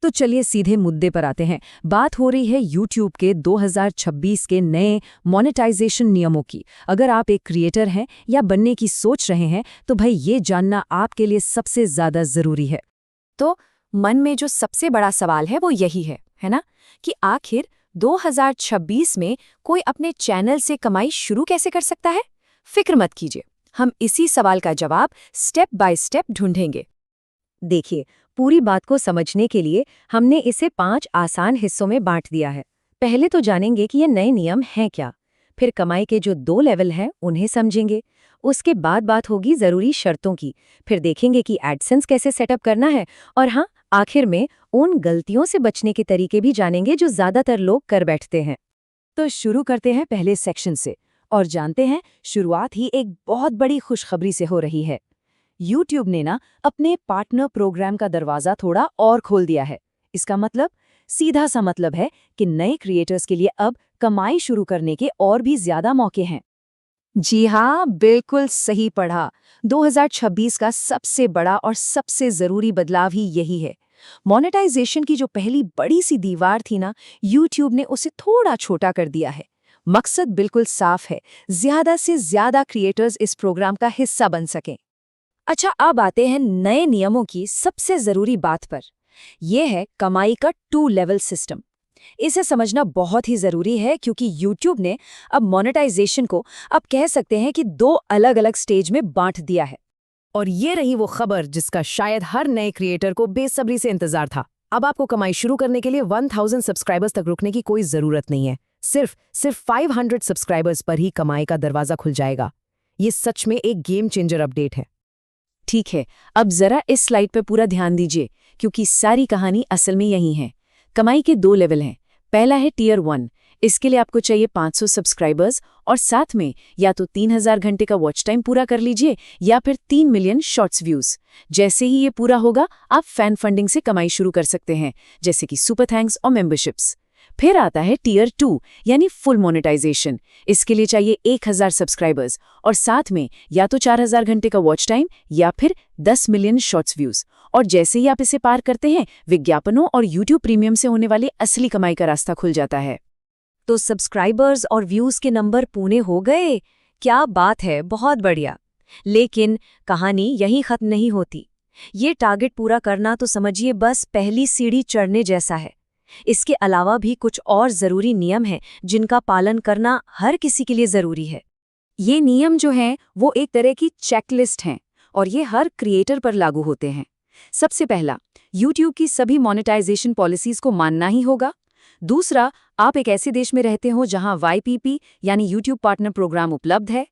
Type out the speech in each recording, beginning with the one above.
तो चलिए सीधे मुद्दे पर आते हैं। बात हो रही है YouTube के 2026 के नए मोनेटाइजेशन नियमों की। अगर आप एक क्रिएटर हैं या बनने की सोच रहे हैं तो भाई ये जानना आपके लिए सबसे ज़्यादा ज़रूरी है। तो मन में जो सबसे बड़ा सवाल है वो यही है ना, कि आखिर 2026 में कोई अपने चैनल से कमाई शुरू कैसे कर सकता है? फिक्र मत कीजिए, हम इसी सवाल का जवाब स्टेप बाय स्टेप ढूंढेंगे। देखिए, पूरी बात को समझने के लिए हमने इसे 5 आसान हिस्सों में बांट दिया है। पहले तो जानेंगे कि ये नए नियम हैं क्या, फिर कमाई के जो 2 लेवल हैं उन्हें समझेंगे, उसके बाद बात होगी ज़रूरी शर्तों की, फिर देखेंगे कि एडसेंस कैसे सेटअप करना है, और हाँ, आखिर में उन गलतियों से बचने के तरीके भी जानेंगे जो ज़्यादातर लोग कर बैठते हैं। तो शुरू करते हैं पहले सेक्शन से और जानते हैं शुरुआत ही एक बहुत बड़ी खुशखबरी से हो रही है। YouTube ने ना अपने पार्टनर प्रोग्राम का दरवाज़ा थोड़ा और खोल दिया है। इसका मतलब सीधा सा मतलब है कि नए क्रिएटर्स के लिए अब कमाई शुरू करने के और भी ज़्यादा मौके हैं। जी हाँ, बिल्कुल सही पढ़ा। 2026 का सबसे बड़ा और सबसे ज़रूरी बदलाव ही यही है। मोनेटाइजेशन की जो पहली बड़ी सी दीवार थी ना, YouTube ने उसे थोड़ा छोटा कर दिया है। मकसद बिल्कुल साफ है, ज़्यादा से ज़्यादा क्रिएटर्स इस प्रोग्राम का हिस्सा बन सकें। अच्छा, अब आते हैं नए नियमों की सबसे ज़रूरी बात पर। यह है कमाई का 2 लेवल सिस्टम। इसे समझना बहुत ही ज़रूरी है क्योंकि YouTube ने अब मोनेटाइजेशन को अब कह सकते हैं कि 2 अलग-अलग स्टेज में बांट दिया है। और ये रही वो खबर जिसका शायद हर नए क्रिएटर को बेसब्री से इंतजार था। अब आपको कमाई शुरू करने के लिए 1000 सब्सक्राइबर्स तक रुकने की कोई ज़रूरत नहीं है। सिर्फ 500 सब्सक्राइबर्स पर ही कमाई का दरवाज़ा खुल जाएगा। ये सच में एक गेम चेंजर अपडेट है। ठीक है, अब जरा इस स्लाइड पर पूरा ध्यान दीजिए क्योंकि सारी कहानी असल में यही है। कमाई के 2 लेवल हैं। पहला है टियर 1। इसके लिए आपको चाहिए 500 सब्सक्राइबर्स और साथ में या तो 3000 घंटे का वॉच टाइम पूरा कर लीजिए या फिर 3 मिलियन शॉर्ट्स व्यूज। जैसे ही ये पूरा होगा आप फैन फंडिंग से कमाई शुरू कर सकते हैं, जैसे कि सुपर थैंक्स और मेंबरशिप्स। फिर आता है टियर 2 यानी फुल मोनेटाइजेशन। इसके लिए चाहिए 1000 सब्सक्राइबर्स और साथ में या तो 4000 घंटे का वॉच टाइम या फिर 10 मिलियन शॉर्ट्स व्यूज। और जैसे ही आप इसे पार करते हैं, विज्ञापनों और YouTube प्रीमियम से होने वाली असली कमाई का रास्ता खुल जाता है। तो सब्सक्राइबर्स और व्यूज के नंबर पूरे हो गए। क्या बात है, बहुत बढ़िया। लेकिन कहानी यहीं खत्म नहीं होती। ये टारगेट पूरा करना तो समझिए बस पहली सीढ़ी चढ़ने जैसा है। इसके अलावा भी कुछ और ज़रूरी नियम हैं जिनका पालन करना हर किसी के लिए ज़रूरी है। ये नियम जो हैं वो एक तरह की चेकलिस्ट हैं और ये हर क्रिएटर पर लागू होते हैं। सबसे पहला, YouTube की सभी मोनेटाइजेशन पॉलिसीज़ को मानना ही होगा। दूसरा, आप एक ऐसे देश में रहते हो जहां YPP यानी YouTube पार्टनर प्रोग्राम उपलब्ध है।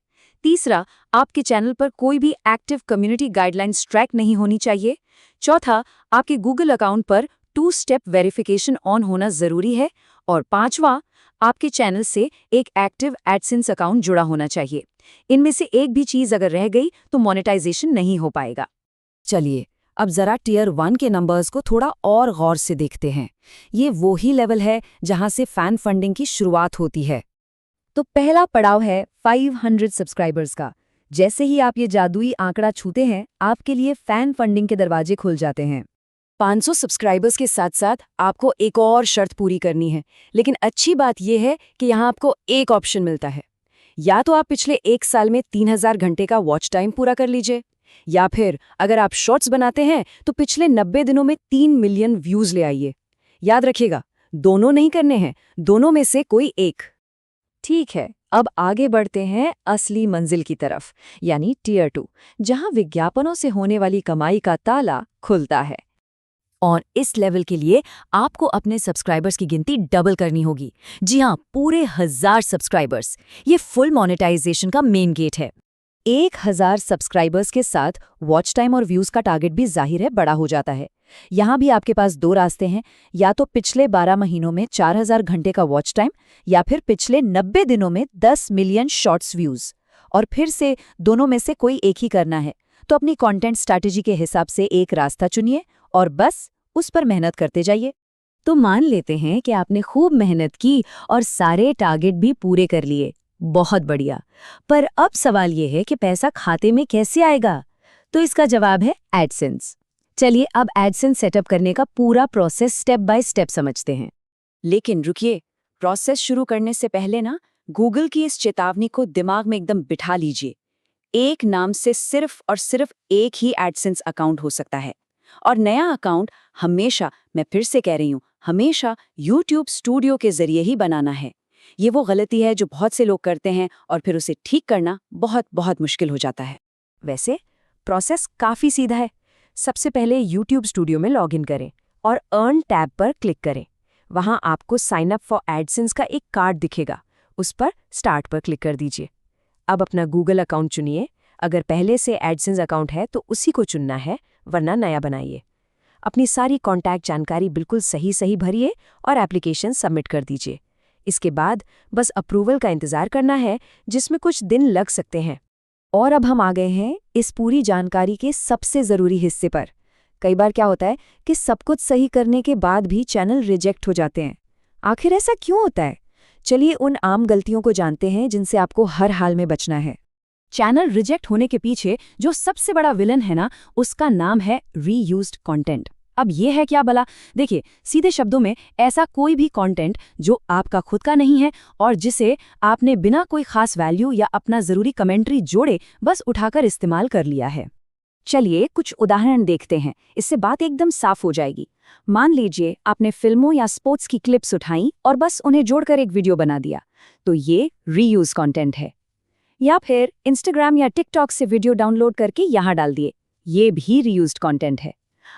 तीसरा, आपके चैनल पर कोई भी एक्टिव कम्युनिटी गाइडलाइंस ट्रैक नहीं होनी चाहिए। चौथा, आपके गूगल अकाउंट पर 2 स्टेप वेरिफिकेशन ऑन होना ज़रूरी है। और पांचवा, आपके चैनल से एक एक्टिव एडसेंस अकाउंट जुड़ा होना चाहिए। इनमें से एक भी चीज़ अगर रह गई तो मोनेटाइजेशन नहीं हो पाएगा। चलिए, अब जरा टियर 1 के नंबर्स को थोड़ा और गौर से देखते हैं। ये वो ही लेवल है जहां से फैन फंडिंग की शुरुआत होती है। तो पहला पड़ाव है 500 सब्सक्राइबर्स का। जैसे ही आप ये जादुई आंकड़ा छूते हैं, आपके लिए फैन फंडिंग के दरवाजे खुल जाते हैं। 500 सब्सक्राइबर्स के साथ साथ आपको एक और शर्त पूरी करनी है। लेकिन अच्छी बात यह है कि यहाँ आपको एक ऑप्शन मिलता है। या तो आप पिछले 1 साल में 3000 घंटे का वॉच टाइम पूरा कर लीजिए, या फिर अगर आप शॉर्ट्स बनाते हैं तो पिछले 90 दिनों में 3 मिलियन व्यूज ले आइए। याद रखिएगा, दोनों नहीं करने हैं, दोनों में से कोई एक। ठीक है, अब आगे बढ़ते हैं असली मंजिल की तरफ, यानी टियर 2, जहां विज्ञापनों से होने वाली कमाई का ताला खुलता है। और इस लेवल के लिए आपको अपने सब्सक्राइबर्स की गिनती डबल करनी होगी। जी हाँ, पूरे 1000 सब्सक्राइबर्स। ये फुल मोनेटाइजेशन का मेन गेट है। 1000 सब्सक्राइबर्स के साथ वॉच टाइम और व्यूज का टारगेट भी जाहिर है बड़ा हो जाता है। यहाँ भी आपके पास 2 रास्ते हैं, या तो पिछले 12 महीनों में 4000 घंटे का वॉच टाइम या फिर पिछले 90 दिनों में 10 मिलियन शॉर्ट्स व्यूज। और फिर से दोनों में से कोई एक ही करना है तो अपनी कंटेंट स्ट्रैटेजी के हिसाब से एक रास्ता चुनिए और बस उस पर मेहनत करते जाइए। तो मान लेते हैं कि आपने खूब मेहनत की और सारे टारगेट भी पूरे कर लिए। बहुत बढ़िया। पर अब सवाल ये है कि पैसा खाते में कैसे आएगा? तो इसका जवाब है एडसेंस। चलिए अब एडसेंस सेटअप करने का पूरा प्रोसेस स्टेप बाय स्टेप समझते हैं। लेकिन रुकिए, प्रोसेस शुरू करने से पहले ना गूगल की इस चेतावनी को दिमाग में एकदम बिठा लीजिए। एक नाम से सिर्फ और सिर्फ एक ही एडसेंस अकाउंट हो सकता है, और नया अकाउंट हमेशा, मैं फिर से कह रही हूँ, हमेशा YouTube स्टूडियो के जरिए ही बनाना है। ये वो गलती है जो बहुत से लोग करते हैं और फिर उसे ठीक करना बहुत बहुत मुश्किल हो जाता है। वैसे प्रोसेस काफी सीधा है। सबसे पहले YouTube स्टूडियो में लॉगिन करें और अर्न टैब पर क्लिक करें। वहां आपको साइन अप फॉर एडसेंस का एक कार्ड दिखेगा, उस पर स्टार्ट पर क्लिक कर दीजिए। अब अपना गूगल अकाउंट चुनिए। अगर पहले से एडसेंस अकाउंट है तो उसी को चुनना है, वरना नया बनाइए। अपनी सारी कॉन्टैक्ट जानकारी बिल्कुल सही भरिए और एप्लीकेशन सबमिट कर दीजिए। इसके बाद बस अप्रूवल का इंतजार करना है, जिसमें कुछ दिन लग सकते हैं। और अब हम आ गए हैं इस पूरी जानकारी के सबसे ज़रूरी हिस्से पर। कई बार क्या होता है कि सब कुछ सही करने के बाद भी चैनल रिजेक्ट हो जाते हैं। आखिर ऐसा क्यों होता है? चलिए उन आम गलतियों को जानते हैं जिनसे आपको हर हाल में बचना है। चैनल रिजेक्ट होने के पीछे जो सबसे बड़ा विलन है ना, उसका नाम है रीयूज्ड कंटेंट। अब ये है क्या भला? देखिए, सीधे शब्दों में ऐसा कोई भी कंटेंट जो आपका खुद का नहीं है और जिसे आपने बिना कोई खास वैल्यू या अपना ज़रूरी कमेंट्री जोड़े बस उठाकर इस्तेमाल कर लिया है। चलिए कुछ उदाहरण देखते हैं, इससे बात एकदम साफ हो जाएगी। मान लीजिए आपने फिल्मों या स्पोर्ट्स की क्लिप्स उठाई और बस उन्हें जोड़कर एक वीडियो बना दिया, तो ये रीयूज कंटेंट है। या फिर इंस्टाग्राम या टिकटॉक से वीडियो डाउनलोड करके यहाँ डाल दिए, ये भी रीयूज्ड कंटेंट है।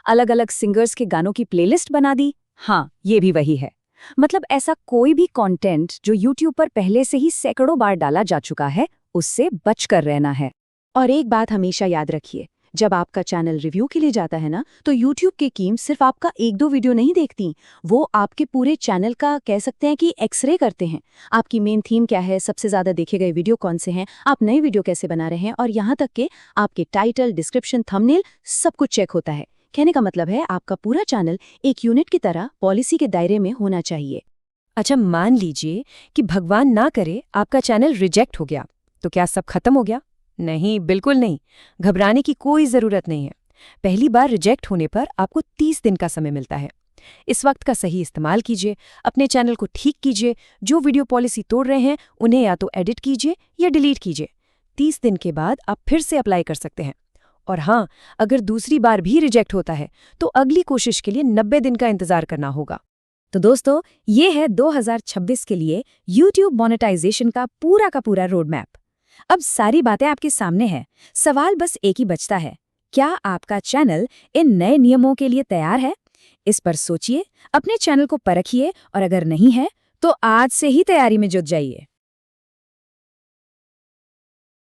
अलग अलग सिंगर्स के गानों की प्लेलिस्ट बना दी, हाँ, ये भी वही है। मतलब ऐसा कोई भी कंटेंट जो यूट्यूब पर पहले से ही सैकड़ों बार डाला जा चुका है, उससे बचकर रहना है। और एक बात हमेशा याद रखिए, जब आपका चैनल रिव्यू के लिए जाता है ना, तो YouTube की टीम सिर्फ आपका एक दो वीडियो नहीं देखती, वो आपके पूरे चैनल का कह सकते हैं कि एक्सरे करते हैं। आपकी मेन थीम क्या है, सबसे ज़्यादा देखे गए वीडियो कौन से हैं, आप नए वीडियो कैसे बना रहे हैं, और यहाँ तक कि आपके टाइटल, डिस्क्रिप्शन, थंबनेल सब कुछ चेक होता है। कहने का मतलब है आपका पूरा चैनल एक यूनिट की तरह पॉलिसी के दायरे में होना चाहिए। अच्छा, मान लीजिए कि भगवान ना करे आपका चैनल रिजेक्ट हो गया, तो क्या सब खत्म हो गया? नहीं, बिल्कुल नहीं। घबराने की कोई ज़रूरत नहीं है। पहली बार रिजेक्ट होने पर आपको 30 दिन का समय मिलता है। इस वक्त का सही इस्तेमाल कीजिए, अपने चैनल को ठीक कीजिए। जो वीडियो पॉलिसी तोड़ रहे हैं उन्हें या तो एडिट कीजिए या डिलीट कीजिए। 30 दिन के बाद आप फिर से अप्लाई कर सकते हैं। और हाँ, अगर दूसरी बार भी रिजेक्ट होता है तो अगली कोशिश के लिए 90 दिन का इंतजार करना होगा। तो दोस्तों, ये है 2026 के लिए YouTube मोनेटाइजेशन का पूरा रोड मैप। अब सारी बातें आपके सामने हैं। सवाल बस एक ही बचता है, क्या आपका चैनल इन नए नियमों के लिए तैयार है? इस पर सोचिए, अपने चैनल को परखिए और अगर नहीं है तो आज से ही तैयारी में जुट जाइए।